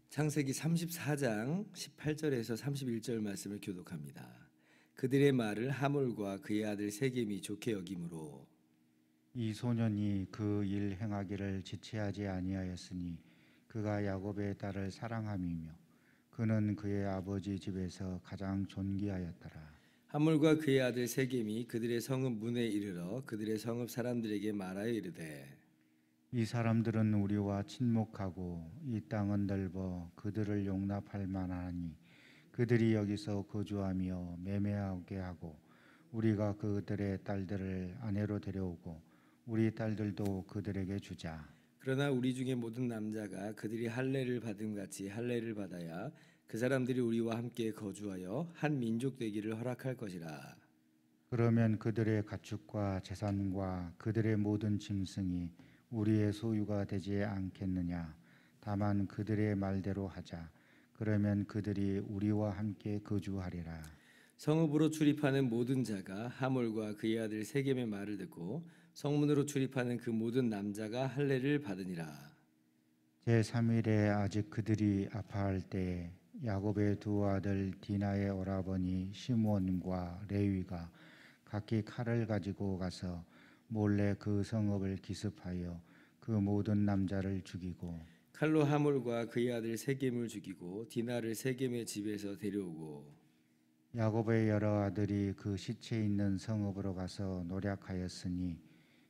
창세기 34장 18절에서 31절 말씀을 교독합니다. 그들의 말을 하몰과 그의 아들 세겜이 좋게 여김으로 이 소년이 그 일 행하기를 지체하지 아니하였으니 그가 야곱의 딸을 사랑함이며 그는 그의 아버지 집에서 가장 존귀하였더라. 하몰과 그의 아들 세겜이 그들의 성읍 문에 이르러 그들의 성읍 사람들에게 말하여 이르되 이 사람들은 우리와 친목하고 이 땅은 넓어 그들을 용납할 만하니 그들이 여기서 거주하며 매매하게 하고 우리가 그들의 딸들을 아내로 데려오고 우리 딸들도 그들에게 주자. 그러나 우리 중에 모든 남자가 그들이 할례를 받은 같이 할례를 받아야 그 사람들이 우리와 함께 거주하여 한 민족 되기를 허락할 것이라. 그러면 그들의 가축과 재산과 그들의 모든 짐승이 우리의 소유가 되지 않겠느냐. 다만 그들의 말대로 하자. 그러면 그들이 우리와 함께 거주하리라. 성읍으로 출입하는 모든 자가 하몰과 그의 아들 세겜의 말을 듣고 성문으로 출입하는 그 모든 남자가 할례를 받으니라. 제3일에 아직 그들이 아파할 때에 야곱의 두 아들 디나의 오라버니 시므온과 레위가 각기 칼을 가지고 가서 몰래 그 성읍을 기습하여 그 모든 남자를 죽이고 칼로 하몰과 그의 아들 세겜을 죽이고 디나를 세겜의 집에서 데려오고 야곱의 여러 아들이 그 시체 있는 성읍으로 가서 노략하였으니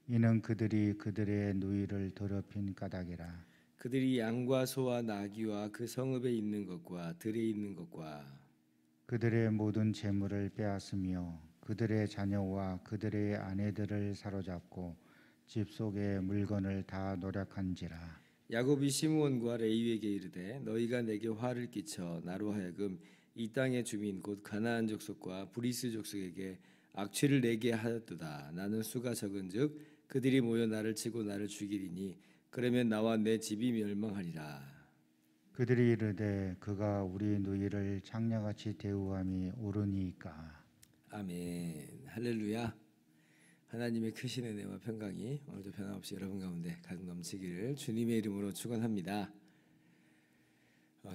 이는 그들이 그들의 누이를 더럽힌 까닭이라. 그들이 양과 소와 나귀와 그 성읍에 있는 것과 들에 있는 것과 그들의 모든 재물을 빼앗으며 그들의 자녀와 그들의 아내들을 사로잡고 집 속의 물건을 다 노략한지라. 야곱이 시므온과 레위에게 이르되 너희가 내게 화를 끼쳐 나로 하여금 이 땅의 주민 곧 가나안 족속과 브리스 족속에게 악취를 내게 하였도다. 나는 수가 적은즉 그들이 모여 나를 치고 나를 죽이리니 그러면 나와 내 집이 멸망하리라. 그들이 이르되 그가 우리 누이를 장녀같이 대우함이 옳으니까. 아멘. 할렐루야. 하나님의 크신 은혜와 평강이 오늘도 변함없이 여러분 가운데 가득 넘치기를 주님의 이름으로 축원합니다.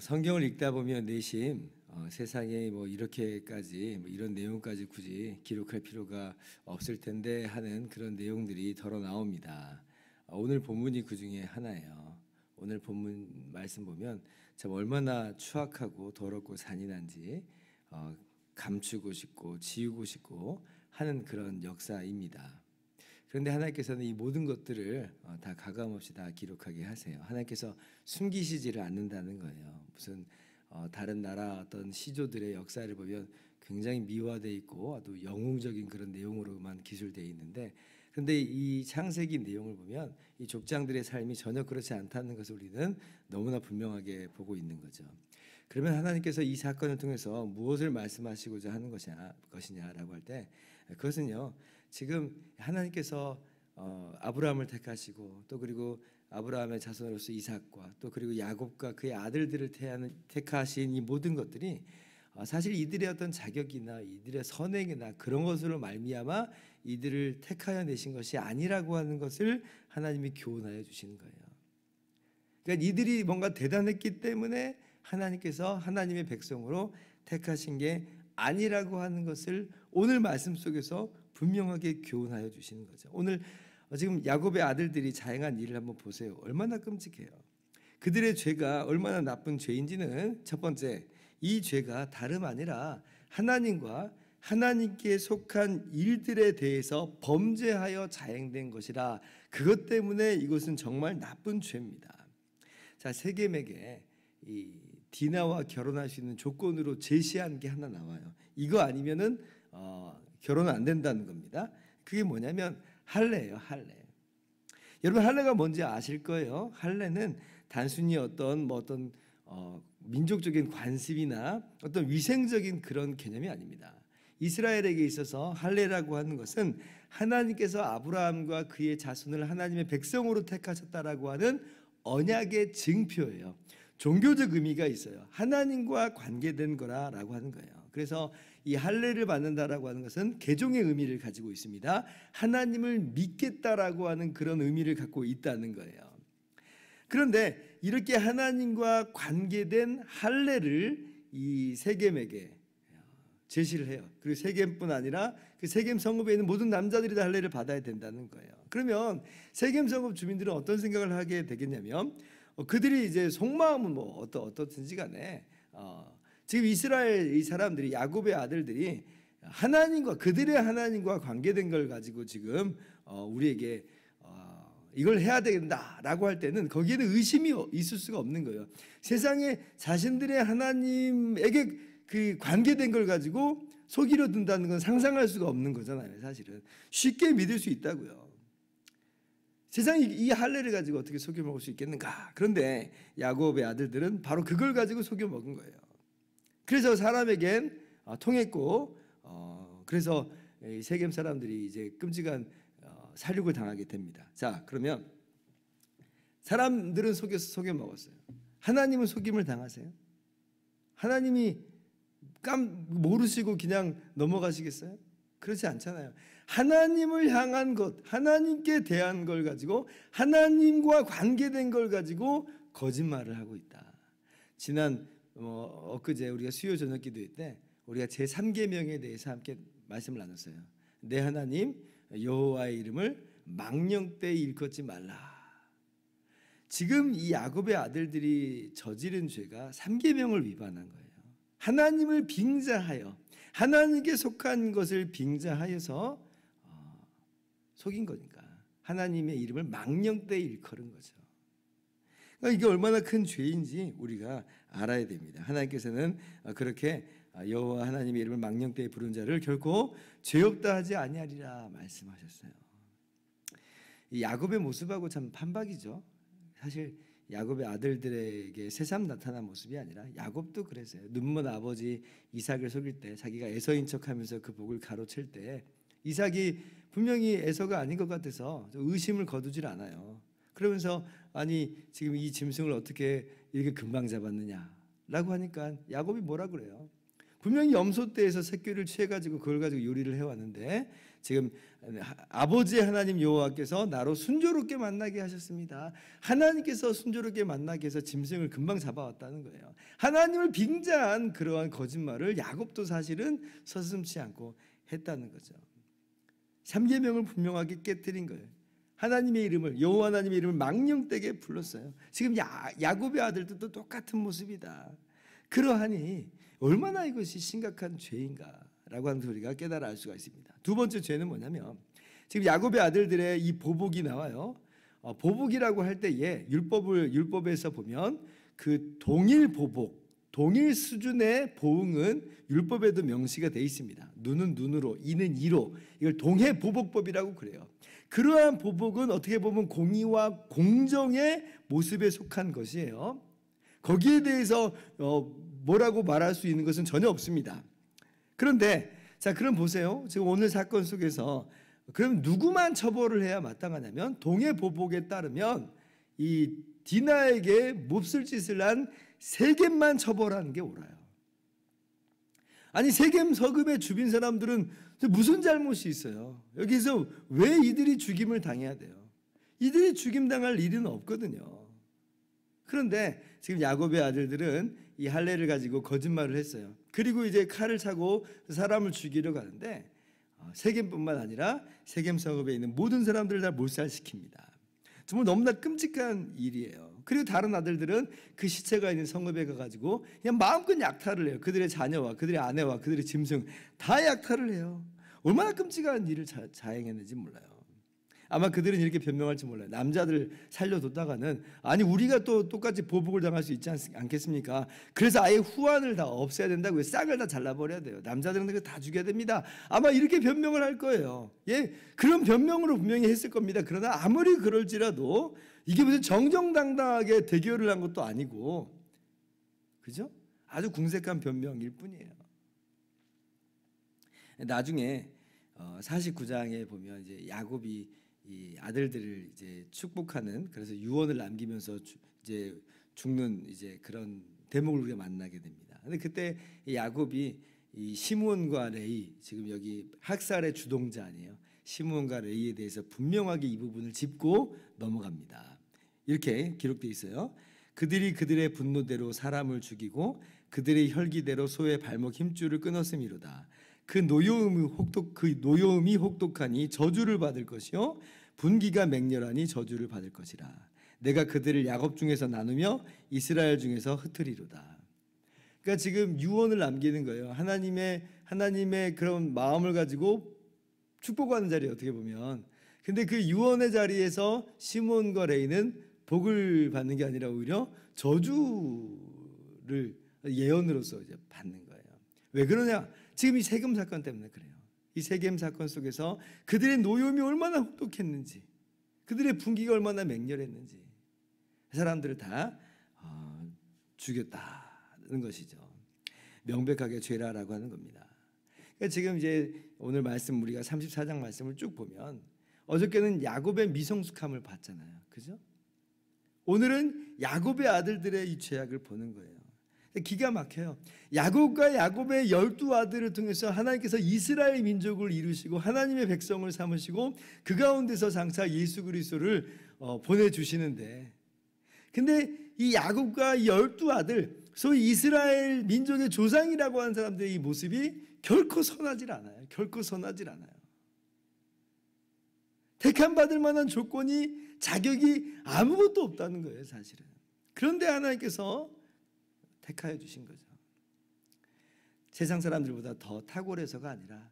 성경을 읽다 보면 내심 세상에 뭐 이렇게까지 이런 내용까지 굳이 기록할 필요가 없을 텐데 하는 그런 내용들이 덜어 나옵니다. 오늘 본문이 그 중에 하나예요. 오늘 본문 말씀 보면 참 얼마나 추악하고 더럽고 잔인한지 감추고 싶고 지우고 싶고 하는 그런 역사입니다. 그런데 하나님께서는 이 모든 것들을 다 가감없이 다 기록하게 하세요. 하나님께서 숨기시지를 않는다는 거예요. 무슨 다른 나라 어떤 시조들의 역사를 보면 굉장히 미화되어 있고 또 영웅적인 그런 내용으로만 기술되어 있는데, 그런데 이 창세기 내용을 보면 이 족장들의 삶이 전혀 그렇지 않다는 것을 우리는 너무나 분명하게 보고 있는 거죠. 그러면 하나님께서 이 사건을 통해서 무엇을 말씀하시고자 하는 것이냐라고 할 때, 그것은요, 지금 하나님께서 아브라함을 택하시고 또 그리고 아브라함의 자손으로서 이삭과 또 그리고 야곱과 그의 아들들을 택하신 이 모든 것들이 사실 이들의 어떤 자격이나 이들의 선행이나 그런 것으로 말미암아 이들을 택하여 내신 것이 아니라고 하는 것을 하나님이 교훈하여 주시는 거예요. 그러니까 이들이 뭔가 대단했기 때문에 하나님께서 하나님의 백성으로 택하신 게 아니라고 하는 것을 오늘 말씀 속에서 분명하게 교훈하여 주시는 거죠. 오늘 지금 야곱의 아들들이 자행한 일을 한번 보세요. 얼마나 끔찍해요. 그들의 죄가 얼마나 나쁜 죄인지는 첫 번째, 이 죄가 다름 아니라 하나님과 하나님께 속한 일들에 대해서 범죄하여 자행된 것이라, 그것 때문에 이것은 정말 나쁜 죄입니다. 자, 세겜에게 이 디나와 결혼할 수 있는 조건으로 제시한 게 하나 나와요. 이거 아니면은 결혼은 안 된다는 겁니다. 그게 뭐냐면 할례예요. 할례. 여러분, 할례가 뭔지 아실 거예요. 할례는 단순히 어떤 민족적인 관습이나 어떤 위생적인 그런 개념이 아닙니다. 이스라엘에게 있어서 할례라고 하는 것은 하나님께서 아브라함과 그의 자손을 하나님의 백성으로 택하셨다라고 하는 언약의 증표예요. 종교적 의미가 있어요. 하나님과 관계된 거라고 하는 거예요. 그래서 이 할례를 받는다라고 하는 것은 개종의 의미를 가지고 있습니다. 하나님을 믿겠다라고 하는 그런 의미를 갖고 있다는 거예요. 그런데 이렇게 하나님과 관계된 할례를 이 세겜에게 제시를 해요. 그리고 세겜뿐 아니라 그 세겜 성읍에 있는 모든 남자들이 다 할례를 받아야 된다는 거예요. 그러면 세겜 성읍 주민들은 어떤 생각을 하게 되겠냐면 그들이 이제 속마음은 뭐 어떻든지 간에 지금 이스라엘 이 사람들이 야곱의 아들들이 하나님과 그들의 하나님과 관계된 걸 가지고 지금 우리에게 이걸 해야 된다라고 할 때는 거기에는 의심이 있을 수가 없는 거예요. 세상에 자신들의 하나님에게 그 관계된 걸 가지고 속이려 든다는 건 상상할 수가 없는 거잖아요. 사실은 쉽게 믿을 수 있다고요. 세상이 이 할례를 가지고 어떻게 속여 먹을 수 있겠는가? 그런데 야곱의 아들들은 바로 그걸 가지고 속여 먹은 거예요. 그래서 사람에겐 통했고, 그래서 세겜 사람들이 이제 끔찍한 살육을 당하게 됩니다. 자, 그러면 사람들은 속여 먹었어요. 하나님은 속임을 당하세요? 하나님이 모르시고 그냥 넘어가시겠어요? 그렇지 않잖아요. 하나님을 향한 것, 하나님께 대한 걸 가지고 하나님과 관계된 걸 가지고 거짓말을 하고 있다. 지난 엊그제 우리가 수요 저녁 기도회 때 우리가 제3계명에 대해서 함께 말씀을 나눴어요. 내 하나님 여호와의 이름을 망령되이 일컫지 말라. 지금 이 야곱의 아들들이 저지른 죄가 3계명을 위반한 거예요. 하나님을 빙자하여 하나님께 속한 것을 빙자하여서 속인 거니까 하나님의 이름을 망령되이 일컬은 거죠. 그러니까 이게 얼마나 큰 죄인지 우리가 알아야 됩니다. 하나님께서는 그렇게 여호와 하나님의 이름을 망령되이 부른 자를 결코 죄 없다 하지 아니하리라 말씀하셨어요. 이 야곱의 모습하고 참 판박이죠. 사실 야곱의 아들들에게 새삼 나타난 모습이 아니라 야곱도 그랬어요. 눈먼 아버지 이삭을 속일 때 자기가 에서인 척하면서 그 복을 가로챌 때 이삭이 분명히 에서가 아닌 것 같아서 의심을 거두질 않아요. 그러면서 아니 지금 이 짐승을 어떻게 이렇게 금방 잡았느냐라고 하니까 야곱이 뭐라 그래요? 분명히 염소떼에서 새끼를 취해가지고 그걸 가지고 요리를 해왔는데 지금 아버지의 하나님 여호와께서 나로 순조롭게 만나게 하셨습니다. 하나님께서 순조롭게 만나게 해서 짐승을 금방 잡아왔다는 거예요. 하나님을 빙자한 그러한 거짓말을 야곱도 사실은 서슴지 않고 했다는 거죠. 3계명을 분명하게 깨뜨린 거예요. 하나님의 이름을 여호와 하나님의 이름을 망령되게 불렀어요. 지금 야곱의 아들들도 똑같은 모습이다. 그러하니 얼마나 이것이 심각한 죄인가라고 하는 소리가 깨달아 알 수가 있습니다. 두 번째 죄는 뭐냐면 지금 야곱의 아들들의 이 보복이 나와요. 보복이라고 할 때에 율법에서 보면 그 동일 보복, 동일 수준의 보응은 율법에도 명시가 되어 있습니다. 눈은 눈으로, 이는 이로, 이걸 동해 보복법이라고 그래요. 그러한 보복은 어떻게 보면 공의와 공정의 모습에 속한 것이에요. 거기에 대해서 뭐라고 말할 수 있는 것은 전혀 없습니다. 그런데 자, 그럼 보세요. 지금 오늘 사건 속에서 그럼 누구만 처벌을 해야 마땅하냐면 동해 보복에 따르면 이 디나에게 몹쓸 짓을 한 세겜만 처벌하는 게 옳아요. 아니 세겜 서금의 주변 사람들은 무슨 잘못이 있어요? 여기서 왜 이들이 죽임을 당해야 돼요? 이들이 죽임 당할 일은 없거든요. 그런데 지금 야곱의 아들들은 이 할례를 가지고 거짓말을 했어요. 그리고 이제 칼을 차고 사람을 죽이려 가는데 세겜뿐만 아니라 세겜 성읍에 있는 모든 사람들을 다 몰살시킵니다. 정말 너무나 끔찍한 일이에요. 그리고 다른 아들들은 그 시체가 있는 성읍에 가가지고 그냥 마음껏 약탈을 해요. 그들의 자녀와 그들의 아내와 그들의 짐승 다 약탈을 해요. 얼마나 끔찍한 일을 자행했는지 몰라요. 아마 그들은 이렇게 변명할지 몰라요. 남자들 살려뒀다가는 아니 우리가 또 똑같이 보복을 당할 수 있지 않겠습니까? 그래서 아예 후환을 다 없애야 된다고요. 싹을 다 잘라버려야 돼요. 남자들은 그거 다 죽여야 됩니다. 아마 이렇게 변명을 할 거예요. 예, 그런 변명으로 분명히 했을 겁니다. 그러나 아무리 그럴지라도 이게 무슨 정정당당하게 대결을 한 것도 아니고, 그죠? 아주 궁색한 변명일 뿐이에요. 나중에 49장에 보면 이제 야곱이 이 아들들을 이제 축복하는, 그래서 유언을 남기면서 이제 죽는 이제 그런 대목을 우리가 만나게 됩니다. 근데 그때 이 야곱이 이 시므온과 레위, 지금 여기 학살의 주동자 아니에요. 시므온과 레위에 대해서 분명하게 이 부분을 짚고 넘어갑니다. 이렇게 기록되어 있어요. 그들이 그들의 분노대로 사람을 죽이고 그들의 혈기대로 소의 발목 힘줄을 끊었음이로다. 그 노여움이 혹독하니 저주를 받을 것이요 분기가 맹렬하니 저주를 받을 것이라. 내가 그들을 야곱 중에서 나누며 이스라엘 중에서 흩으리로다. 그러니까 지금 유언을 남기는 거예요. 하나님의 그런 마음을 가지고 축복하는 자리에 어떻게 보면. 근데 그 유언의 자리에서 시몬과 레위는 복을 받는 게 아니라 오히려 저주를 예언으로서 이제 받는 거예요. 왜 그러냐? 지금 이 세겜 사건 때문에 그래요. 이 세겜 사건 속에서 그들의 노여움이 얼마나 혹독했는지, 그들의 분기가 얼마나 맹렬했는지 사람들을 다 죽였다는 것이죠. 명백하게 죄라라고 하는 겁니다. 그러니까 지금 이제 오늘 말씀 우리가 34장 말씀을 쭉 보면 어저께는 야곱의 미성숙함을 봤잖아요. 그죠? 오늘은 야곱의 아들들의 이 죄악을 보는 거예요. 기가 막혀요. 야곱과 야곱의 12아들을 통해서 하나님께서 이스라엘 민족을 이루시고 하나님의 백성을 삼으시고 그 가운데서 장차 예수 그리스도를 보내주시는데, 근데 이 야곱과 이 12아들, 소위 이스라엘 민족의 조상이라고 하는 사람들의 이 모습이 결코 선하질 않아요. 결코 선하질 않아요. 택함 받을 만한 조건이, 자격이 아무것도 없다는 거예요, 사실은. 그런데 하나님께서 택하여 주신 거죠. 세상 사람들보다 더 탁월해서가 아니라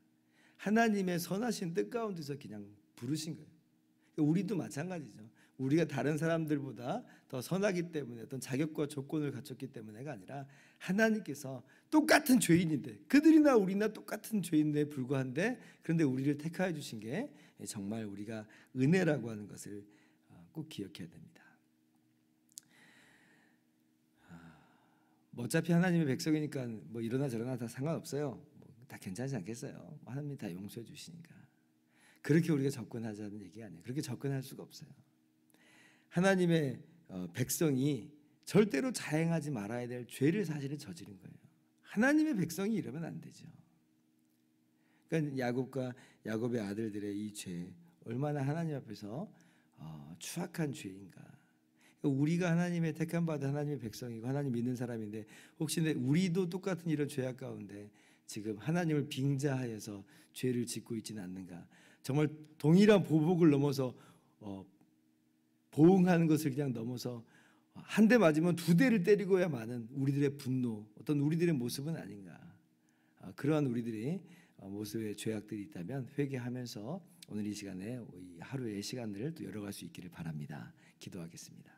하나님의 선하신 뜻 가운데서 그냥 부르신 거예요. 우리도 마찬가지죠. 우리가 다른 사람들보다 더 선하기 때문에, 어떤 자격과 조건을 갖췄기 때문에가 아니라 하나님께서 똑같은 죄인인데, 그들이나 우리나 똑같은 죄인에 불과한데, 그런데 우리를 택하여 주신 게 정말 우리가 은혜라고 하는 것을 꼭 기억해야 됩니다. 어차피 하나님의 백성이니까 뭐 이러나 저러나 다 상관없어요. 다 괜찮지 않겠어요. 하나님이 다 용서해 주시니까. 그렇게 우리가 접근하자는 얘기가 아니에요. 그렇게 접근할 수가 없어요. 하나님의 백성이 절대로 자행하지 말아야 될 죄를 사실은 저지른 거예요. 하나님의 백성이 이러면 안 되죠. 그러니까 야곱의 아들들의 이 죄, 얼마나 하나님 앞에서 추악한 죄인가. 우리가 하나님의 택함 받은 하나님의 백성이고 하나님 믿는 사람인데, 혹시 우리도 똑같은 이런 죄악 가운데 지금 하나님을 빙자하여서 죄를 짓고 있지는 않는가. 정말 동일한 보복을 넘어서 보응하는 것을 그냥 넘어서 한 대 맞으면 2대를 때리고야 마는 우리들의 분노, 어떤 우리들의 모습은 아닌가. 그러한 우리들의 모습의 죄악들이 있다면 회개하면서 오늘 이 시간에 이 하루의 시간들을 또 열어갈 수 있기를 바랍니다. 기도하겠습니다.